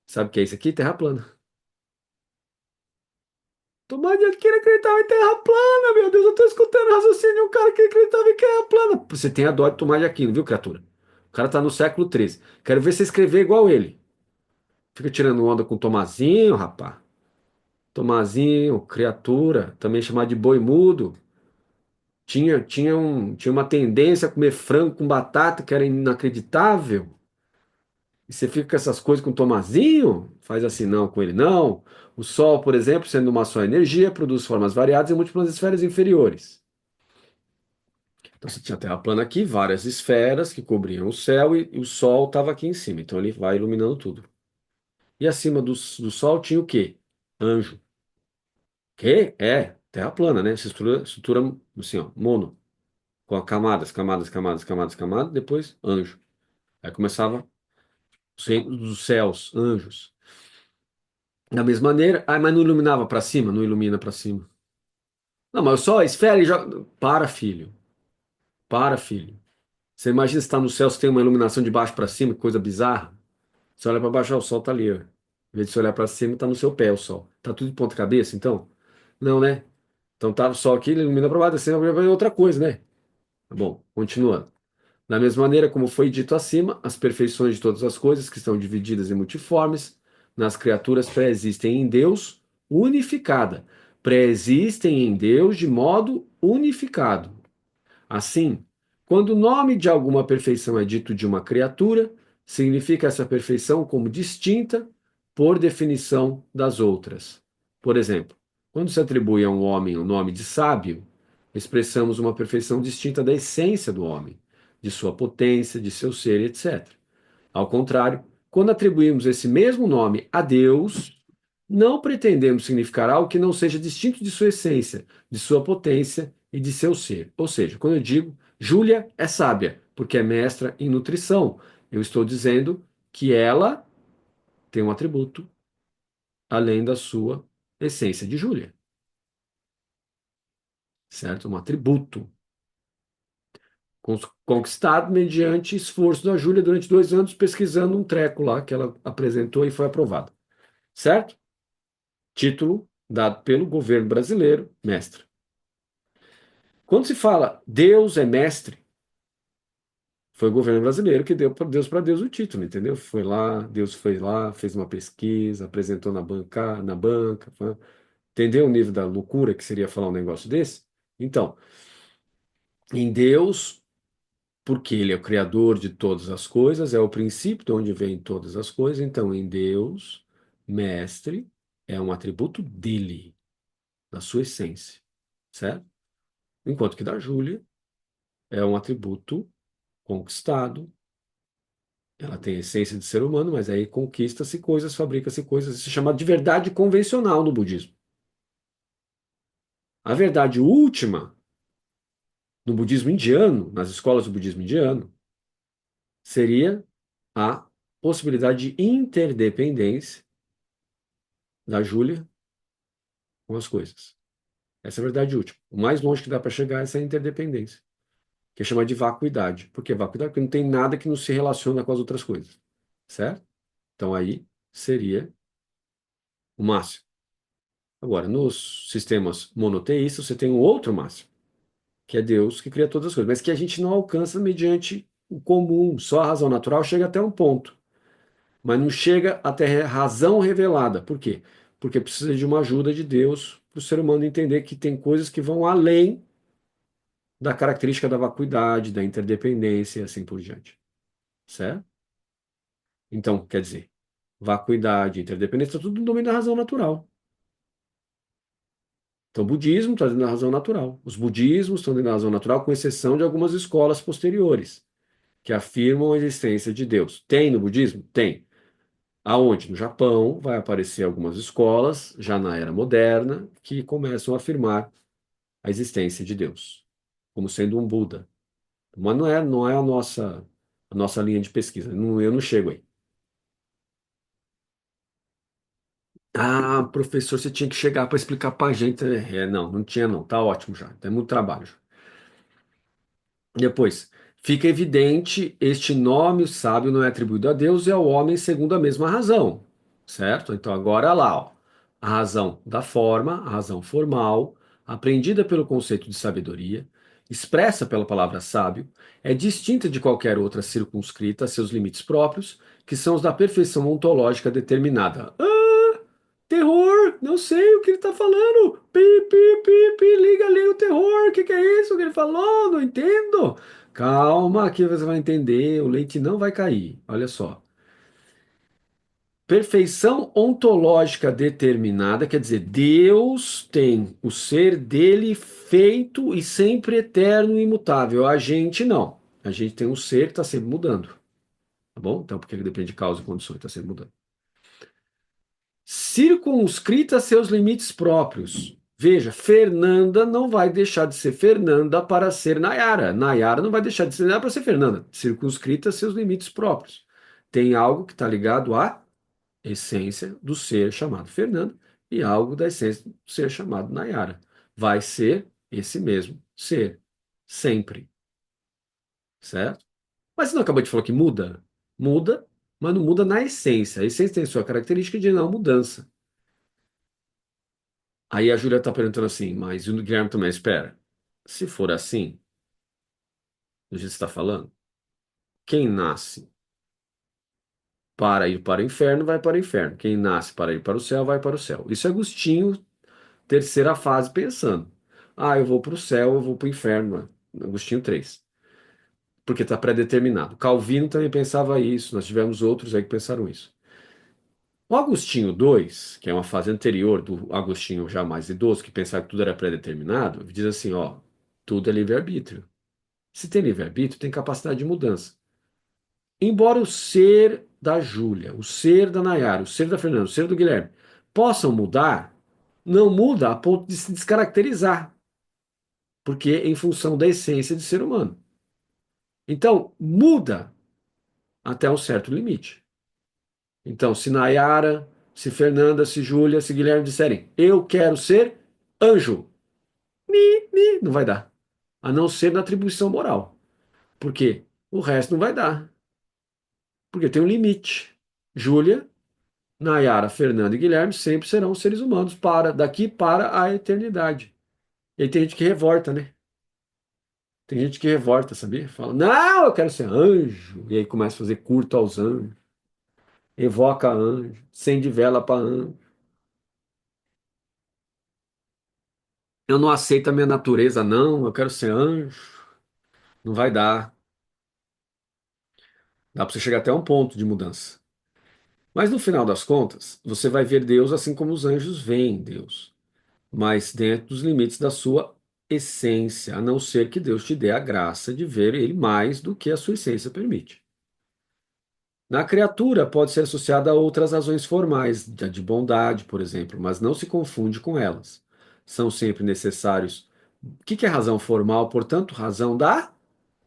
Sabe o que é isso aqui? Terra plana. Tomara de quem acreditava em terra plana, meu Deus, eu estou escutando o raciocínio de um cara que acreditava em terra plana. Você tem a dó de Tomás de Aquino, viu, criatura? O cara está no século XIII. Quero ver você escrever igual ele. Fica tirando onda com Tomazinho, rapá. Tomazinho, criatura, também chamado de boi mudo. Tinha uma tendência a comer frango com batata que era inacreditável. E você fica com essas coisas com Tomazinho? Faz assim não com ele, não. O Sol, por exemplo, sendo uma só energia, produz formas variadas em múltiplas esferas inferiores. Então você tinha a Terra plana aqui, várias esferas que cobriam o céu e o Sol estava aqui em cima. Então ele vai iluminando tudo. E acima do Sol tinha o quê? Anjo. Que é Terra plana, né? Essa estrutura assim, ó, mono, com camadas, camadas, camadas, camadas, camadas, depois anjo. Aí começava os reinos dos céus, anjos. Da mesma maneira, mas não iluminava para cima? Não ilumina para cima. Não, mas só a esfera e já. Para, filho. Para, filho. Você imagina se está no céu, se tem uma iluminação de baixo para cima, que coisa bizarra. Você olha para baixo, ó, o sol tá ali, ó. Em vez de você olhar para cima, tá no seu pé o sol. Tá tudo de ponta cabeça, então? Não, né? Então tá o sol aqui, ele ilumina para baixo, assim, vai outra coisa, né? Tá bom, continuando. Da mesma maneira, como foi dito acima, as perfeições de todas as coisas que estão divididas e multiformes nas criaturas pré-existem em Deus unificada. Pré-existem em Deus de modo unificado. Assim, quando o nome de alguma perfeição é dito de uma criatura, significa essa perfeição como distinta por definição das outras. Por exemplo, quando se atribui a um homem o nome de sábio, expressamos uma perfeição distinta da essência do homem, de sua potência, de seu ser, etc. Ao contrário, quando atribuímos esse mesmo nome a Deus, não pretendemos significar algo que não seja distinto de sua essência, de sua potência e de seu ser. Ou seja, quando eu digo Júlia é sábia, porque é mestra em nutrição, eu estou dizendo que ela tem um atributo além da sua essência de Júlia, certo? Um atributo conquistado mediante esforço da Júlia durante 2 anos pesquisando um treco lá que ela apresentou e foi aprovado, certo? Título dado pelo governo brasileiro, mestre. Quando se fala Deus é mestre, foi o governo brasileiro que deu para Deus o título, entendeu? Foi lá, Deus foi lá, fez uma pesquisa, apresentou na banca, entendeu o nível da loucura que seria falar um negócio desse? Então, em Deus, porque Ele é o Criador de todas as coisas, é o princípio de onde vêm todas as coisas, então em Deus, mestre é um atributo dele, da sua essência, certo? Enquanto que da Júlia é um atributo conquistado. Ela tem a essência de ser humano, mas aí conquista-se coisas, fabrica-se coisas. Isso é chamado de verdade convencional no budismo. A verdade última, no budismo indiano, nas escolas do budismo indiano, seria a possibilidade de interdependência da Júlia com as coisas. Essa é a verdade última. O mais longe que dá para chegar é essa interdependência, que é chamada de vacuidade. Por que vacuidade? Porque não tem nada que não se relaciona com as outras coisas. Certo? Então aí seria o máximo. Agora, nos sistemas monoteístas, você tem um outro máximo, que é Deus que cria todas as coisas, mas que a gente não alcança mediante o comum. Só a razão natural chega até um ponto, mas não chega até a razão revelada. Por quê? Porque precisa de uma ajuda de Deus para o ser humano entender que tem coisas que vão além da característica da vacuidade, da interdependência e assim por diante. Certo? Então, quer dizer, vacuidade, interdependência, tudo no domínio da razão natural. Então, o budismo está dentro da razão natural. Os budismos estão dentro da razão natural, com exceção de algumas escolas posteriores, que afirmam a existência de Deus. Tem no budismo? Tem. Aonde? No Japão vai aparecer algumas escolas, já na era moderna, que começam a afirmar a existência de Deus, como sendo um Buda. Mas não é a nossa linha de pesquisa. Eu não chego aí. Ah, professor, você tinha que chegar para explicar para a gente, né? Não, não tinha não. Tá ótimo já. Tem muito trabalho. Depois, fica evidente, este nome, o sábio, não é atribuído a Deus e ao homem segundo a mesma razão, certo? Então, agora lá, ó, a razão da forma, a razão formal, aprendida pelo conceito de sabedoria, expressa pela palavra sábio, é distinta de qualquer outra circunscrita a seus limites próprios, que são os da perfeição ontológica determinada. Terror, não sei o que ele tá falando. Pi, pi, pi, pi, liga ali o terror. O que que é isso que ele falou? Não entendo. Calma, que você vai entender. O leite não vai cair. Olha só. Perfeição ontológica determinada quer dizer, Deus tem o ser dele feito e sempre eterno e imutável. A gente não. A gente tem um ser que está sempre mudando. Tá bom? Então, porque ele depende de causa e condições, está sempre mudando. Circunscrita a seus limites próprios. Veja, Fernanda não vai deixar de ser Fernanda para ser Nayara. Nayara não vai deixar de ser Nayara para ser Fernanda. Circunscrita a seus limites próprios. Tem algo que está ligado à essência do ser chamado Fernanda e algo da essência do ser chamado Nayara. Vai ser esse mesmo ser. Sempre. Certo? Mas você não acabou de falar que muda? Muda, mas não muda na essência. A essência tem sua característica de não mudança. Aí a Júlia está perguntando assim, mas o Guilherme também, espera. Se for assim, do jeito que você está falando, quem nasce para ir para o inferno, vai para o inferno. Quem nasce para ir para o céu, vai para o céu. Isso é Agostinho, terceira fase, pensando. Ah, eu vou para o céu, eu vou para o inferno. Agostinho 3. Porque está pré-determinado. Calvino também pensava isso, nós tivemos outros aí que pensaram isso. O Agostinho 2, que é uma fase anterior do Agostinho já mais idoso, que pensava que tudo era pré-determinado, diz assim, ó, tudo é livre-arbítrio. Se tem livre-arbítrio, tem capacidade de mudança. Embora o ser da Júlia, o ser da Nayara, o ser da Fernanda, o ser do Guilherme possam mudar, não muda a ponto de se descaracterizar, porque é em função da essência de ser humano. Então, muda até um certo limite. Então, se Nayara, se Fernanda, se Júlia, se Guilherme disserem eu quero ser anjo, não vai dar. A não ser na atribuição moral. Por quê? O resto não vai dar. Porque tem um limite. Júlia, Nayara, Fernanda e Guilherme sempre serão seres humanos para daqui para a eternidade. E aí tem gente que revolta, né? Tem gente que revolta, sabia? Fala, não, eu quero ser anjo. E aí começa a fazer culto aos anjos, evoca anjo, acende vela para anjo. Eu não aceito a minha natureza, não, eu quero ser anjo. Não vai dar. Dá para você chegar até um ponto de mudança. Mas no final das contas, você vai ver Deus assim como os anjos veem Deus, mas dentro dos limites da sua essência, a não ser que Deus te dê a graça de ver ele mais do que a sua essência permite. Na criatura pode ser associada a outras razões formais, de bondade, por exemplo, mas não se confunde com elas. São sempre necessários. O que é razão formal? Portanto, razão da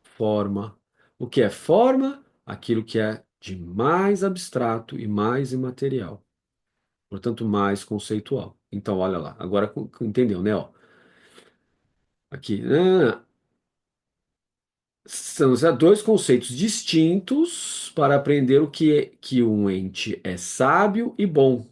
forma. O que é forma? Aquilo que é de mais abstrato e mais imaterial. Portanto, mais conceitual. Então, olha lá. Agora entendeu, né? Ó, aqui. São já dois conceitos distintos para aprender o que é que um ente é sábio e bom.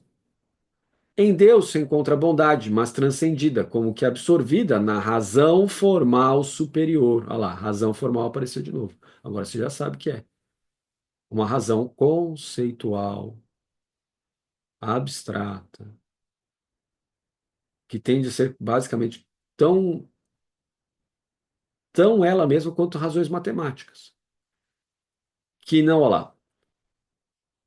Em Deus se encontra a bondade, mas transcendida, como que absorvida na razão formal superior. Olha lá, razão formal apareceu de novo. Agora você já sabe o que é. Uma razão conceitual, abstrata, que tende a ser basicamente tão, tão ela mesma quanto razões matemáticas. Que não, olha lá.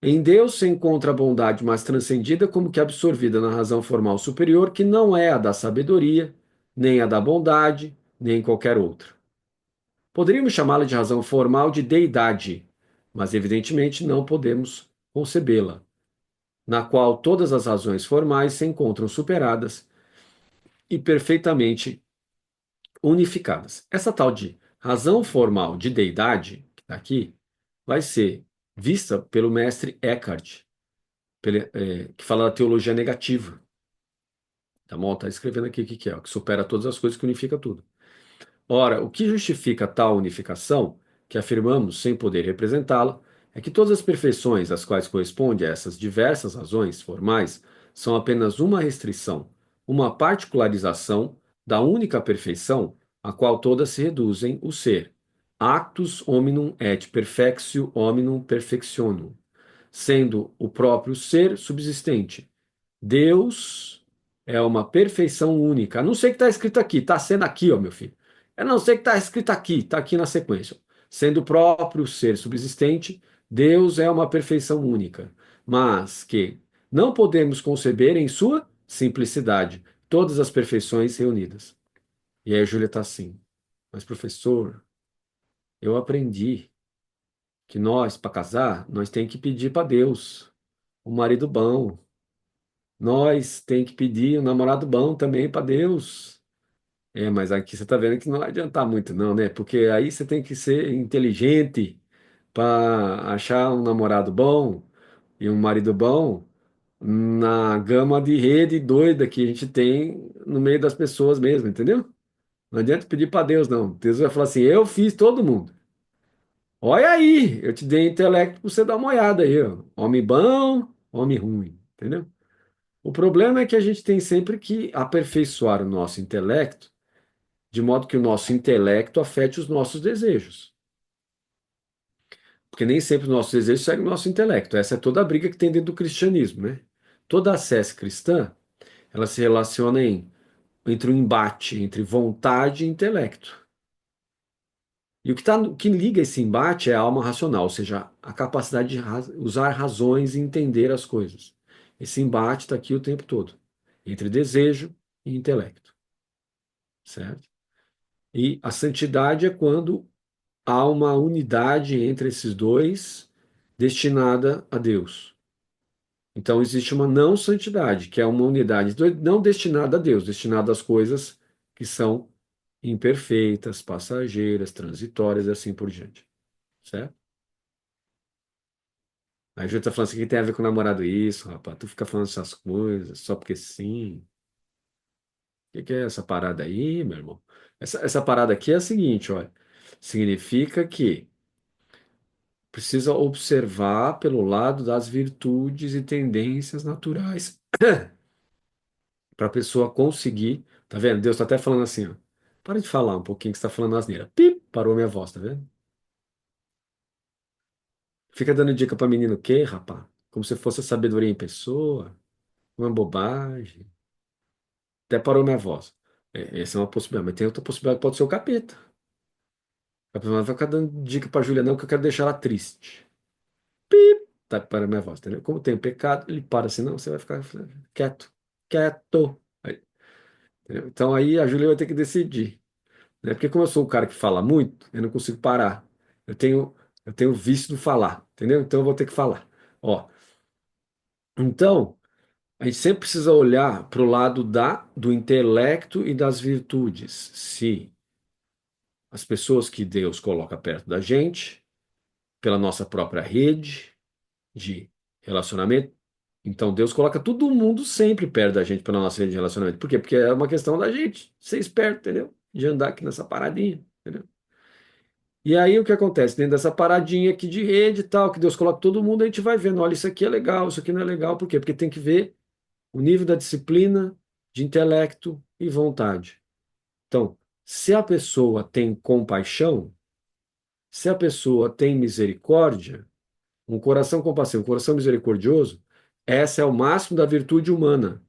Em Deus se encontra a bondade mais transcendida, como que absorvida na razão formal superior, que não é a da sabedoria, nem a da bondade, nem qualquer outra. Poderíamos chamá-la de razão formal de deidade, mas evidentemente não podemos concebê-la, na qual todas as razões formais se encontram superadas e perfeitamente unificadas. Essa tal de razão formal de deidade, que está aqui, vai ser vista pelo mestre Eckhart, que fala da teologia negativa. Tá bom? Está escrevendo aqui o que é, o que supera todas as coisas, que unifica tudo. Ora, o que justifica tal unificação, que afirmamos sem poder representá-la, é que todas as perfeições às quais corresponde a essas diversas razões formais são apenas uma restrição, uma particularização da única perfeição a qual todas se reduzem, o ser. Actus hominum et perfectio hominum perfectionum, sendo o próprio ser subsistente. Deus é uma perfeição única. A não ser que está escrito aqui, está sendo aqui, ó, meu filho. A não ser que está escrito aqui, está aqui na sequência. Sendo o próprio ser subsistente, Deus é uma perfeição única, mas que não podemos conceber em sua simplicidade todas as perfeições reunidas. E aí a Júlia está assim, mas professor, eu aprendi que nós, para casar, nós tem que pedir para Deus um marido bom. Nós tem que pedir um namorado bom também para Deus. É, mas aqui você está vendo que não vai adiantar muito, não, né? Porque aí você tem que ser inteligente para achar um namorado bom e um marido bom na gama de rede doida que a gente tem no meio das pessoas mesmo, entendeu? Não adianta pedir para Deus, não. Deus vai falar assim: eu fiz todo mundo. Olha aí, eu te dei intelecto para você dar uma olhada aí, ó. Homem bom, homem ruim, entendeu? O problema é que a gente tem sempre que aperfeiçoar o nosso intelecto, de modo que o nosso intelecto afete os nossos desejos. Porque nem sempre os nossos desejos seguem o nosso intelecto. Essa é toda a briga que tem dentro do cristianismo, né? Toda a sesse cristã, ela se relaciona entre um embate entre vontade e intelecto. E o que liga esse embate é a alma racional, ou seja, a capacidade de usar razões e entender as coisas. Esse embate está aqui o tempo todo, entre desejo e intelecto, certo? E a santidade é quando há uma unidade entre esses dois destinada a Deus. Então existe uma não santidade, que é uma unidade não destinada a Deus, destinada às coisas que são imperfeitas, passageiras, transitórias e assim por diante. Certo? Aí a gente tá falando assim, o que tem a ver com o namorado isso, rapaz? Tu fica falando essas coisas só porque sim. O que é essa parada aí, meu irmão? Essa parada aqui é a seguinte, olha. Significa que precisa observar pelo lado das virtudes e tendências naturais para a pessoa conseguir. Tá vendo? Deus está até falando assim, ó. Para de falar um pouquinho que você está falando asneira. Pip, parou minha voz, tá vendo? Fica dando dica para menino o quê, rapá? Como se fosse a sabedoria em pessoa. Uma bobagem. Até parou minha voz. Essa é uma possibilidade, mas tem outra possibilidade, pode ser o capeta. A pessoa não vai ficar dando dica pra Júlia, não, que eu quero deixar ela triste. Pip, tá parando minha voz, entendeu? Como tem o pecado, ele para assim, não, você vai ficar quieto, quieto. Aí, entendeu? Então aí a Júlia vai ter que decidir, né? Porque como eu sou o cara que fala muito, eu não consigo parar. Eu tenho o vício do falar, entendeu? Então eu vou ter que falar. Ó, então, a gente sempre precisa olhar para o lado do intelecto e das virtudes. Se as pessoas que Deus coloca perto da gente, pela nossa própria rede de relacionamento. Então Deus coloca todo mundo sempre perto da gente pela nossa rede de relacionamento. Por quê? Porque é uma questão da gente ser esperto, entendeu? De andar aqui nessa paradinha, entendeu? E aí o que acontece? Dentro dessa paradinha aqui de rede e tal, que Deus coloca todo mundo, a gente vai vendo, olha, isso aqui é legal, isso aqui não é legal. Por quê? Porque tem que ver o nível da disciplina, de intelecto e vontade. Então, se a pessoa tem compaixão, se a pessoa tem misericórdia, um coração compassivo, um coração misericordioso, essa é o máximo da virtude humana.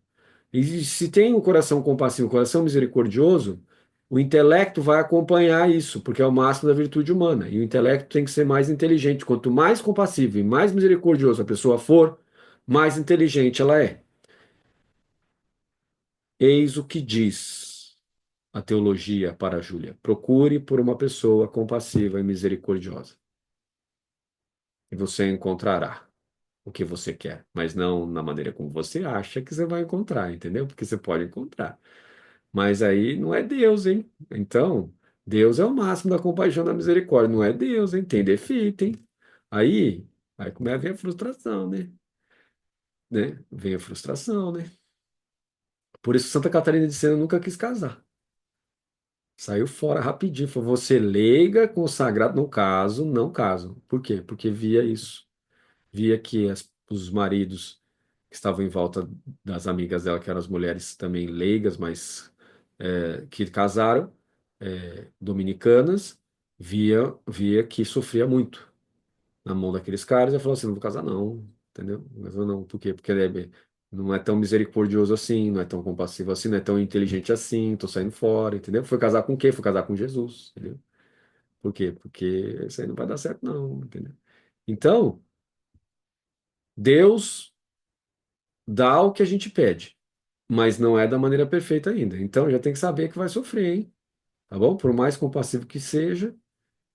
E se tem um coração compassivo, um coração misericordioso, O intelecto vai acompanhar isso, porque é o máximo da virtude humana. E o intelecto tem que ser mais inteligente. Quanto mais compassivo e mais misericordioso a pessoa for, mais inteligente ela é. Eis o que diz a teologia para Júlia. Procure por uma pessoa compassiva e misericordiosa. E você encontrará o que você quer, mas não na maneira como você acha que você vai encontrar, entendeu? Porque você pode encontrar. Mas aí não é Deus, hein? Então, Deus é o máximo da compaixão e da misericórdia. Não é Deus, hein? Tem defeito, hein? Aí, aí começa a vir a frustração, né? Vem a frustração, né? Por isso Santa Catarina de Sena nunca quis casar. Saiu fora rapidinho. Falou, você leiga, consagrado, não caso, não caso. Por quê? Porque via isso. Via que os maridos que estavam em volta das amigas dela, que eram as mulheres também leigas, mas que casaram, dominicanas, via que sofria muito na mão daqueles caras e falou assim, não vou casar não, entendeu? Mas eu não, por quê? Porque ele não é tão misericordioso assim, não é tão compassivo assim, não é tão inteligente assim, tô saindo fora, entendeu? Foi casar com quem? Foi casar com Jesus, entendeu? Por quê? Porque isso aí não vai dar certo não, entendeu? Então, Deus dá o que a gente pede, mas não é da maneira perfeita ainda. Então, já tem que saber que vai sofrer, hein? Tá bom? Por mais compassivo que seja,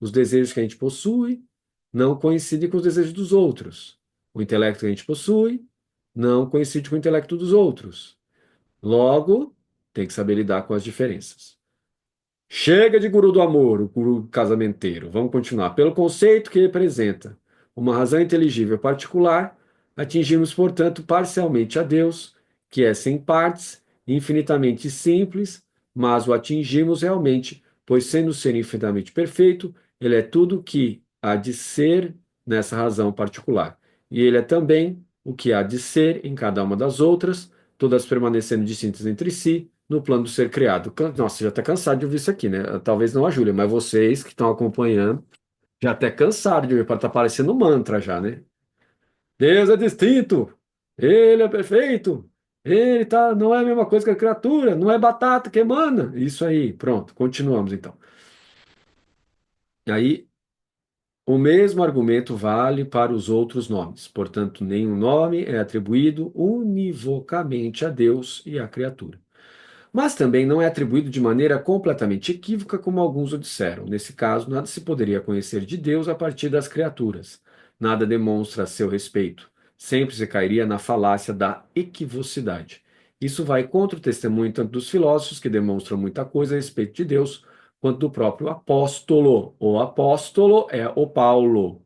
os desejos que a gente possui não coincidem com os desejos dos outros. O intelecto que a gente possui não coincide com o intelecto dos outros. Logo, tem que saber lidar com as diferenças. Chega de guru do amor, o guru casamenteiro. Vamos continuar. Pelo conceito que representa uma razão inteligível particular, atingimos, portanto, parcialmente a Deus, que é sem partes, infinitamente simples, mas o atingimos realmente, pois, sendo ser infinitamente perfeito, ele é tudo o que há de ser nessa razão particular. E ele é também o que há de ser em cada uma das outras, todas permanecendo distintas entre si no plano do ser criado. Nossa, já está cansado de ouvir isso aqui, né? Talvez não a Júlia, mas vocês que estão acompanhando já até cansaram de ouvir, para estar parecendo um mantra já, né? Deus é distinto, ele é perfeito, ele tá, não é a mesma coisa que a criatura, não é batata que emana. Isso aí, pronto, continuamos então. Aí, o mesmo argumento vale para os outros nomes. Portanto, nenhum nome é atribuído univocamente a Deus e à criatura. Mas também não é atribuído de maneira completamente equívoca, como alguns o disseram. Nesse caso, nada se poderia conhecer de Deus a partir das criaturas. Nada demonstra a seu respeito. Sempre se cairia na falácia da equivocidade. Isso vai contra o testemunho tanto dos filósofos, que demonstram muita coisa a respeito de Deus, quanto do próprio apóstolo. O apóstolo é o Paulo,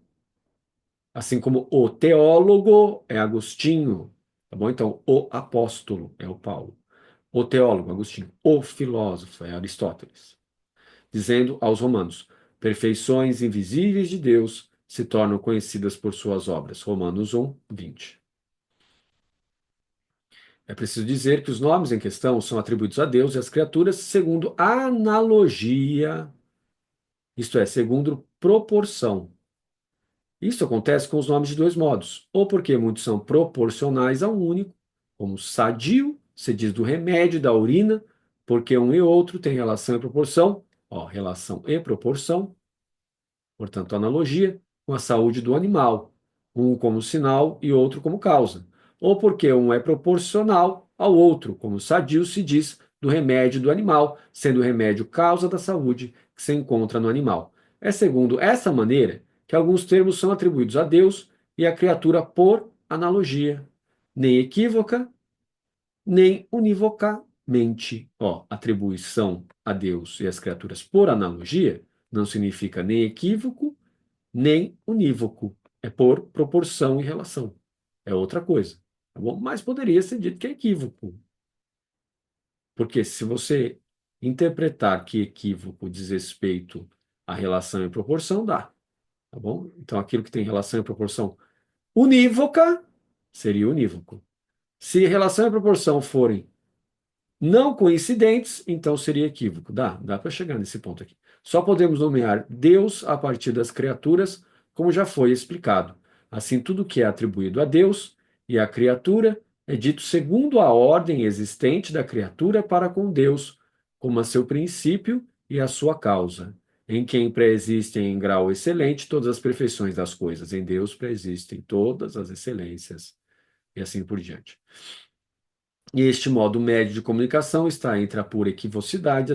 assim como o teólogo é Agostinho. Tá bom? Então, o apóstolo é o Paulo. O teólogo, Agostinho, o filósofo, é Aristóteles, dizendo aos romanos: perfeições invisíveis de Deus se tornam conhecidas por suas obras. Romanos 1, 20. É preciso dizer que os nomes em questão são atribuídos a Deus e às criaturas segundo analogia, isto é, segundo proporção. Isso acontece com os nomes de dois modos, ou porque muitos são proporcionais a um único, como sadio, se diz do remédio, da urina, porque um e outro têm relação e proporção, ó, relação e proporção, portanto, analogia, com a saúde do animal, um como sinal e outro como causa, ou porque um é proporcional ao outro, como sadio se diz do remédio do animal, sendo o remédio causa da saúde que se encontra no animal. É segundo essa maneira que alguns termos são atribuídos a Deus e à criatura por analogia, nem equívoca, nem univocamente. Ó, atribuição a Deus e às criaturas por analogia não significa nem equívoco, nem unívoco. É por proporção e relação. É outra coisa. Tá bom? Mas poderia ser dito que é equívoco. Porque se você interpretar que equívoco diz respeito à relação e proporção, dá. Tá bom? Então aquilo que tem relação e proporção unívoca seria unívoco. Se relação e proporção forem não coincidentes, então seria equívoco. Dá para chegar nesse ponto aqui. Só podemos nomear Deus a partir das criaturas, como já foi explicado. Assim, tudo que é atribuído a Deus e à criatura é dito segundo a ordem existente da criatura para com Deus, como a seu princípio e a sua causa, em quem preexistem em grau excelente todas as perfeições das coisas. Em Deus preexistem todas as excelências, e assim por diante. E este modo médio de comunicação está entre a pura equivocidade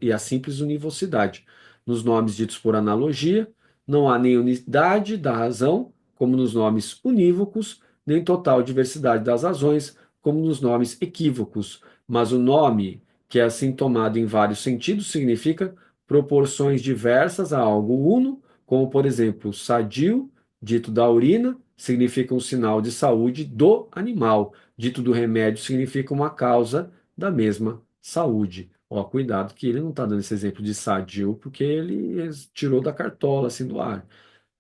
e a simples univocidade. Nos nomes ditos por analogia, não há nem unidade da razão, como nos nomes unívocos, nem total diversidade das razões, como nos nomes equívocos. Mas o nome, que é assim tomado em vários sentidos, significa proporções diversas a algo uno, como, por exemplo, sadio, dito da urina, significa um sinal de saúde do animal, dito do remédio significa uma causa da mesma saúde. Ó, cuidado que ele não está dando esse exemplo de sadio porque ele tirou da cartola, assim, do ar.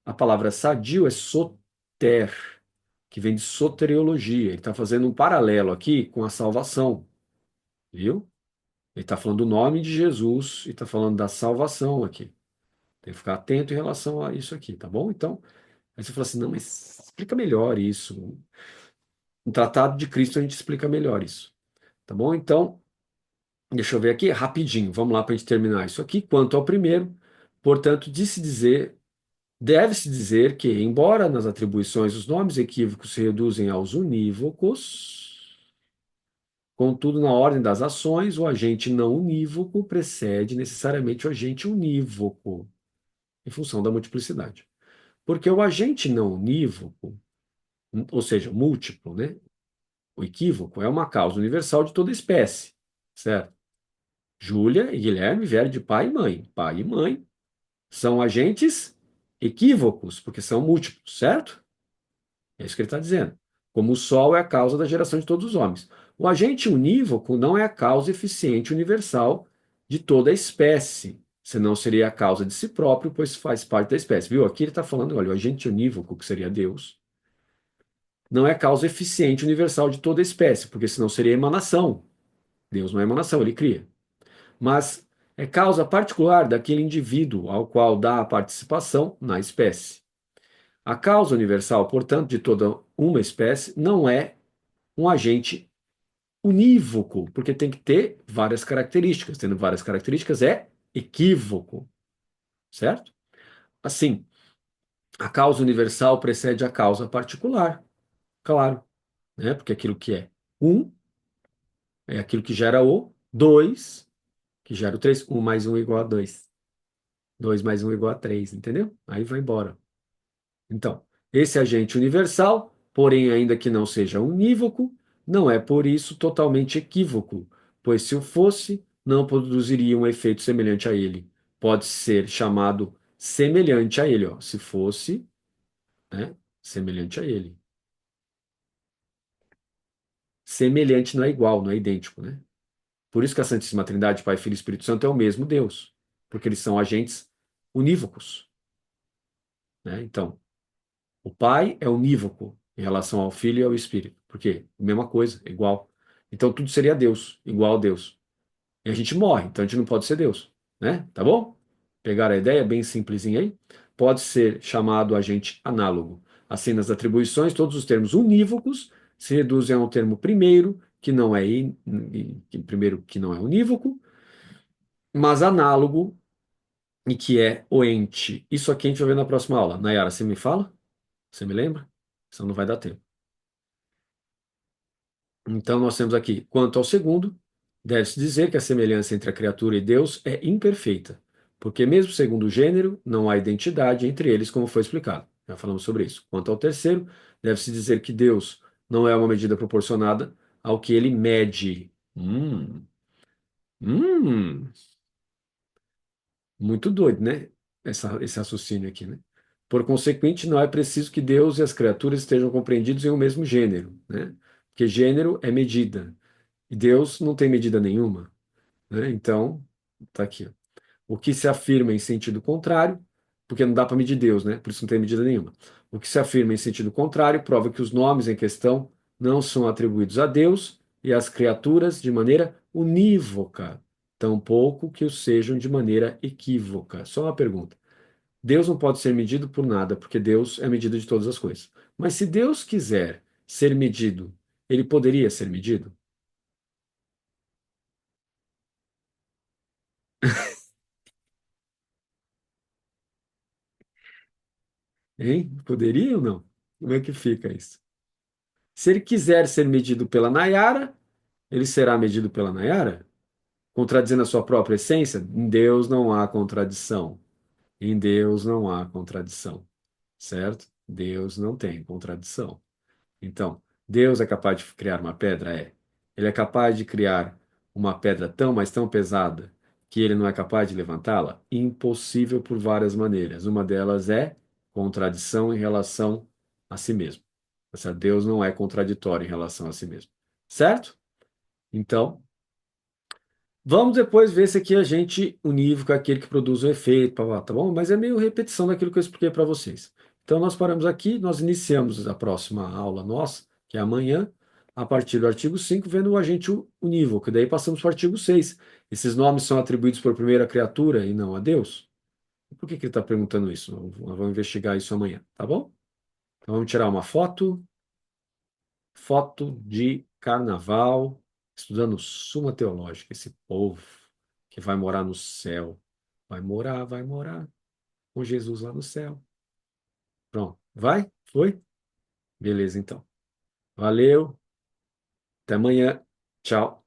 A palavra sadio é soter, que vem de soteriologia. Ele está fazendo um paralelo aqui com a salvação, viu? Ele está falando do nome de Jesus e está falando da salvação aqui. Tem que ficar atento em relação a isso aqui, tá bom? Então, aí você fala assim, não, mas explica melhor isso. No Tratado de Cristo a gente explica melhor isso. Tá bom? Então, deixa eu ver aqui rapidinho. Vamos lá para a gente terminar isso aqui. Quanto ao primeiro, portanto, deve-se dizer que, embora nas atribuições os nomes equívocos se reduzem aos unívocos, contudo, na ordem das ações, o agente não unívoco precede necessariamente o agente unívoco, em função da multiplicidade. Porque o agente não unívoco, ou seja, múltiplo, né? O equívoco é uma causa universal de toda espécie, certo? Júlia e Guilherme vieram de pai e mãe. Pai e mãe são agentes equívocos, porque são múltiplos, certo? É isso que ele está dizendo. Como o Sol é a causa da geração de todos os homens. O agente unívoco não é a causa eficiente universal de toda a espécie, senão seria a causa de si próprio, pois faz parte da espécie. Viu? Aqui ele está falando, olha, o agente unívoco, que seria Deus, não é causa eficiente universal de toda a espécie, porque senão seria emanação. Deus não é emanação, ele cria. Mas é causa particular daquele indivíduo ao qual dá a participação na espécie. A causa universal, portanto, de toda uma espécie não é um agente unívoco, porque tem que ter várias características. Tendo várias características é equívoco, certo? Assim, a causa universal precede a causa particular, claro, né? Porque aquilo que é um é aquilo que gera o dois, que gera o três. Um mais um igual a dois. Dois mais um igual a três, entendeu? Aí vai embora. Então, esse agente universal, porém, ainda que não seja unívoco, não é por isso totalmente equívoco, pois se o fosse, não produziria um efeito semelhante a ele. Pode ser chamado semelhante a ele, ó, se fosse, né, semelhante a ele. Semelhante não é igual, não é idêntico, né? Por isso que a Santíssima Trindade, Pai, Filho e Espírito Santo é o mesmo Deus, porque eles são agentes unívocos, né? Então, o Pai é unívoco em relação ao Filho e ao Espírito. Por quê? Mesma coisa, igual. Então tudo seria Deus, igual a Deus. E a gente morre, então a gente não pode ser Deus, né? Tá bom? Pegaram a ideia bem simplesinha aí? Pode ser chamado agente análogo. Assim, nas atribuições, todos os termos unívocos se reduzem a um termo primeiro, primeiro que não é unívoco, mas análogo e que é o ente. Isso aqui a gente vai ver na próxima aula. Nayara, você me fala? Você me lembra? Senão não vai dar tempo. Então, nós temos aqui, quanto ao segundo, deve-se dizer que a semelhança entre a criatura e Deus é imperfeita, porque, mesmo segundo o gênero, não há identidade entre eles, como foi explicado. Já falamos sobre isso. Quanto ao terceiro, deve-se dizer que Deus não é uma medida proporcionada ao que ele mede. Hum, muito doido, né? Esse raciocínio aqui, né? Por consequente, não é preciso que Deus e as criaturas estejam compreendidos em um mesmo gênero, né? Porque gênero é medida. E Deus não tem medida nenhuma, né? Então, tá aqui, ó. O que se afirma em sentido contrário, porque não dá para medir Deus, né? Por isso não tem medida nenhuma. O que se afirma em sentido contrário prova que os nomes em questão não são atribuídos a Deus e às criaturas de maneira unívoca, tampouco que o sejam de maneira equívoca. Só uma pergunta. Deus não pode ser medido por nada, porque Deus é a medida de todas as coisas. Mas se Deus quiser ser medido, ele poderia ser medido? Hein? Poderia ou não? Como é que fica isso? Se ele quiser ser medido pela Nayara, ele será medido pela Nayara? Contradizendo a sua própria essência? Em Deus não há contradição. Em Deus não há contradição. Certo? Deus não tem contradição. Então, Deus é capaz de criar uma pedra? É. Ele é capaz de criar uma pedra tão, mas tão pesada que ele não é capaz de levantá-la? Impossível por várias maneiras. Uma delas é contradição em relação a si mesmo. Ou seja, Deus não é contraditório em relação a si mesmo. Certo? Então, vamos depois ver se aqui a gente unívoco é aquele que produz o efeito, tá bom? Mas é meio repetição daquilo que eu expliquei para vocês. Então, nós paramos aqui, nós iniciamos a próxima aula nossa, que é amanhã, a partir do artigo 5, vendo o agente unívoco. Daí passamos para o artigo 6. Esses nomes são atribuídos por primeira criatura e não a Deus? Por que que ele está perguntando isso? Nós vamos investigar isso amanhã, tá bom? Então, vamos tirar uma foto. Foto de carnaval, estudando Suma Teológica, esse povo que vai morar no céu. Vai morar com Jesus lá no céu. Pronto. Vai? Foi? Beleza, então. Valeu. Até amanhã. Tchau.